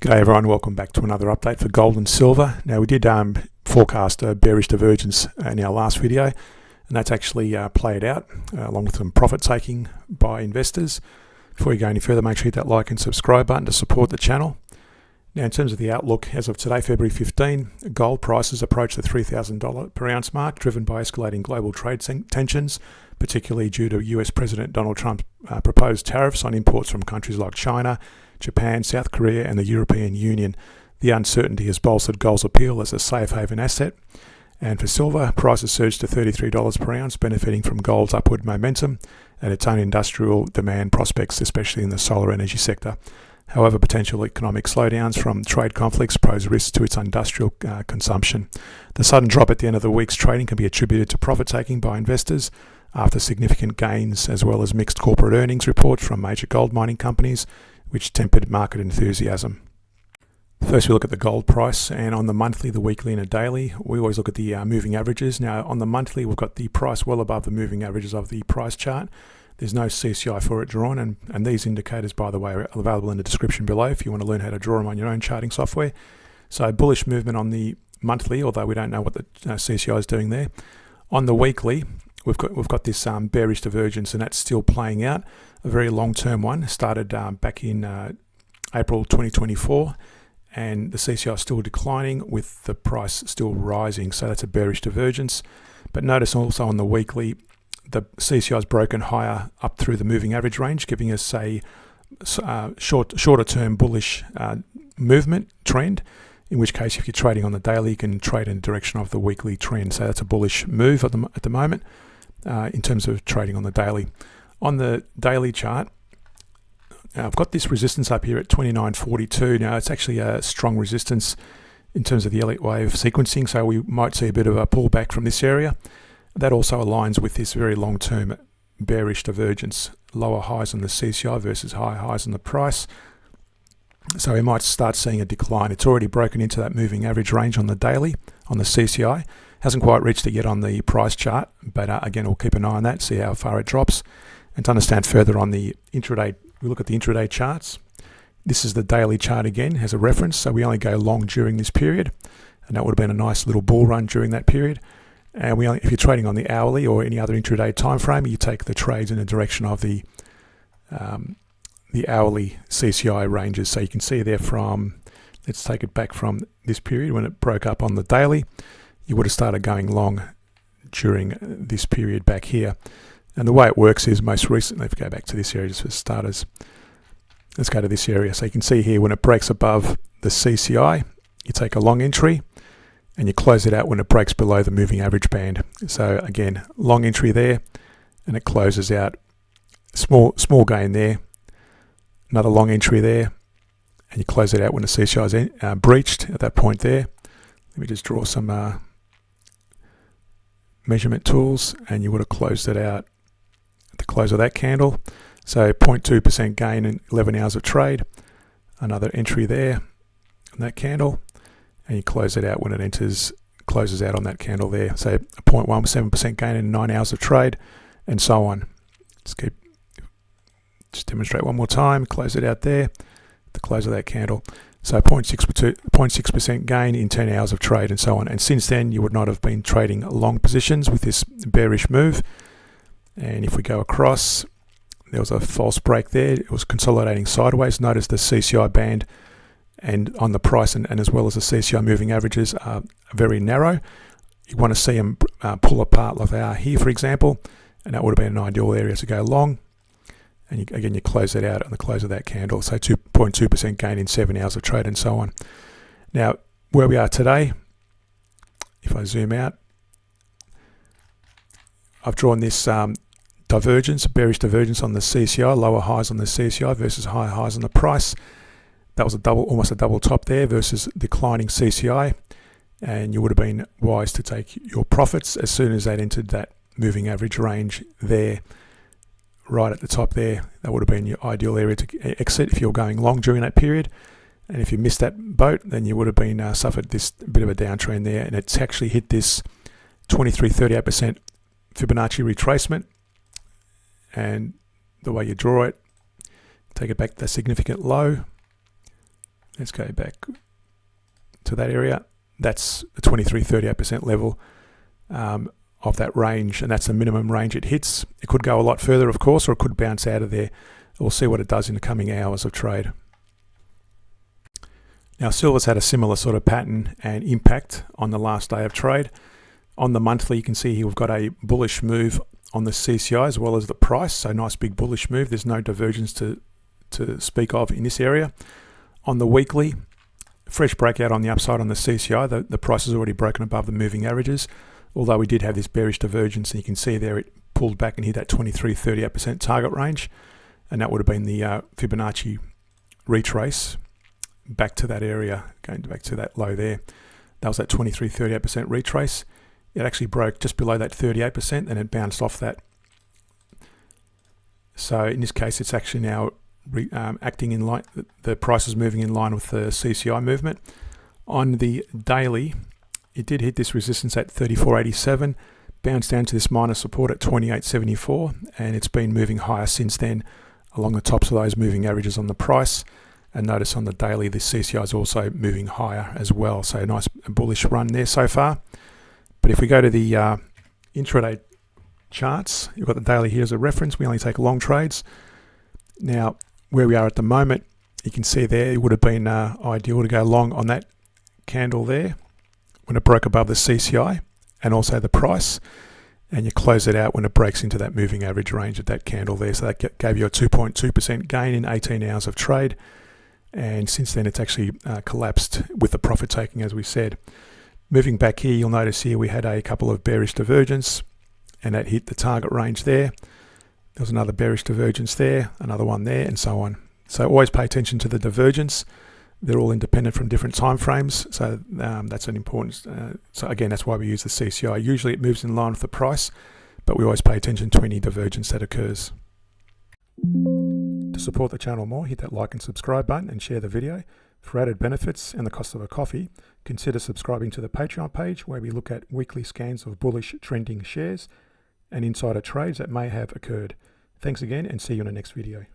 G'day everyone, welcome back to another update for gold and silver. Now we did forecast a bearish divergence in our last video, and that's actually played out along with some profit taking by investors. Before you go any further, make sure you hit that like and subscribe button to support the channel. Now in terms of the outlook, as of today, February 15, gold prices approach the $3,000 per ounce mark, driven by escalating global trade tensions, particularly due to US President Donald Trump's proposed tariffs on imports from countries like China, Japan, South Korea and the European Union. The uncertainty has bolstered gold's appeal as a safe haven asset. And for silver, prices surged to $33 per ounce, benefiting from gold's upward momentum and its own industrial demand prospects, especially in the solar energy sector. However, potential economic slowdowns from trade conflicts pose risks to its industrial consumption. The sudden drop at the end of the week's trading can be attributed to profit taking by investors after significant gains, as well as mixed corporate earnings reports from major gold mining companies, which tempered market enthusiasm. First, we look at the gold price, and on the monthly, the weekly and a daily, we always look at the moving averages. Now, on the monthly, we've got the price well above the moving averages of the price chart. There's no CCI for it drawn, and these indicators, by the way, are available in the description below if you want to learn how to draw them on your own charting software. So bullish movement on the monthly, although we don't know what the CCI is doing there. On the weekly, we've got this bearish divergence, and that's still playing out. A very long-term one, started back in April 2024, and the CCI is still declining with the price still rising, so that's a bearish divergence. But notice also on the weekly, the CCI is broken higher up through the moving average range, giving us a shorter-term bullish movement trend, in which case if you're trading on the daily, you can trade in the direction of the weekly trend. So that's a bullish move at the moment in terms of trading on the daily. On the daily chart, I've got this resistance up here at 29.42. Now it's actually a strong resistance in terms of the Elliott wave sequencing, so we might see a bit of a pullback from this area. That also aligns with this very long-term bearish divergence, lower highs on the CCI versus higher highs on the price. So we might start seeing a decline. It's already broken into that moving average range on the daily, on the CCI. Hasn't quite reached it yet on the price chart, but again, we'll keep an eye on that, see how far it drops. And to understand further on the intraday, we look at the intraday charts. This is the daily chart again, has a reference, so we only go long during this period, and that would have been a nice little bull run during that period. And if you're trading on the hourly or any other intraday time frame, you take the trades in the direction of the hourly CCI ranges. So you can see there from, let's take it back from this period when it broke up on the daily, you would have started going long during this period back here. And the way it works is most recently, if we go back to this area just for starters, let's go to this area. So you can see here when it breaks above the CCI, you take a long entry and you close it out when it breaks below the moving average band. So again, long entry there, and it closes out, small gain there, another long entry there, and you close it out when the CCI is breached at that point there. Let me just draw some measurement tools, and you would have closed it out at the close of that candle. So 0.2% gain in 11 hours of trade, another entry there on that candle, and you close it out when it closes out on that candle there. So a 0.17% gain in 9 hours of trade, and so on. Just demonstrate one more time, close it out there, the close of that candle. So 0.6% gain in 10 hours of trade, and so on. And since then, you would not have been trading long positions with this bearish move. And if we go across, there was a false break there. It was consolidating sideways. Notice the CCI band and on the price and as well as the CCI moving averages are very narrow. You want to see them pull apart like they are here, for example, and that would have been an ideal area to go long. And again, you close that out on the close of that candle. So 2.2% gain in 7 hours of trade, and so on. Now, where we are today, if I zoom out, I've drawn this divergence, bearish divergence on the CCI, lower highs on the CCI versus higher highs on the price. That was almost a double top there versus declining CCI. And you would have been wise to take your profits as soon as that entered that moving average range there, right at the top there. That would have been your ideal area to exit if you're going long during that period. And if you missed that boat, then you would have been suffered this bit of a downtrend there. And it's actually hit this 23.38% Fibonacci retracement. And the way you draw it, take it back to that significant low. Let's go back to that area. That's the 23-38% level of that range, and that's the minimum range it hits. It could go a lot further, of course, or it could bounce out of there. We'll see what it does in the coming hours of trade. Now, silver's had a similar sort of pattern and impact on the last day of trade. On the monthly, you can see here we've got a bullish move on the CCI as well as the price, so nice big bullish move. There's no divergence to speak of in this area. On the weekly, fresh breakout on the upside on the CCI. The price has already broken above the moving averages, although we did have this bearish divergence, and you can see there it pulled back and hit that 23-38% target range, and that would have been the Fibonacci retrace back to that area, going back to that low there. That was that 23-38% retrace. It actually broke just below that 38% and it bounced off that. So in this case, it's actually now acting in line, the price is moving in line with the CCI movement. On the daily, it did hit this resistance at 34.87, bounced down to this minor support at 28.74, and it's been moving higher since then along the tops of those moving averages on the price. And notice on the daily, the CCI is also moving higher as well. So a nice bullish run there so far. But if we go to the intraday charts, you've got the daily here as a reference. We only take long trades. Now, where we are at the moment, you can see there it would have been ideal to go long on that candle there when it broke above the CCI and also the price. And you close it out when it breaks into that moving average range of that candle there. So that gave you a 2.2% gain in 18 hours of trade. And since then, it's actually collapsed with the profit taking, as we said. Moving back here, you'll notice here we had a couple of bearish divergence, and that hit the target range there. There was another bearish divergence there, another one there, and so on. So always pay attention to the divergence. They're all independent from different time frames, so that's an important. So again, that's why we use the CCI. Usually, it moves in line with the price, but we always pay attention to any divergence that occurs. To support the channel more, hit that like and subscribe button and share the video. For added benefits and the cost of a coffee, consider subscribing to the Patreon page where we look at weekly scans of bullish trending shares and insider trades that may have occurred. Thanks again and see you in the next video.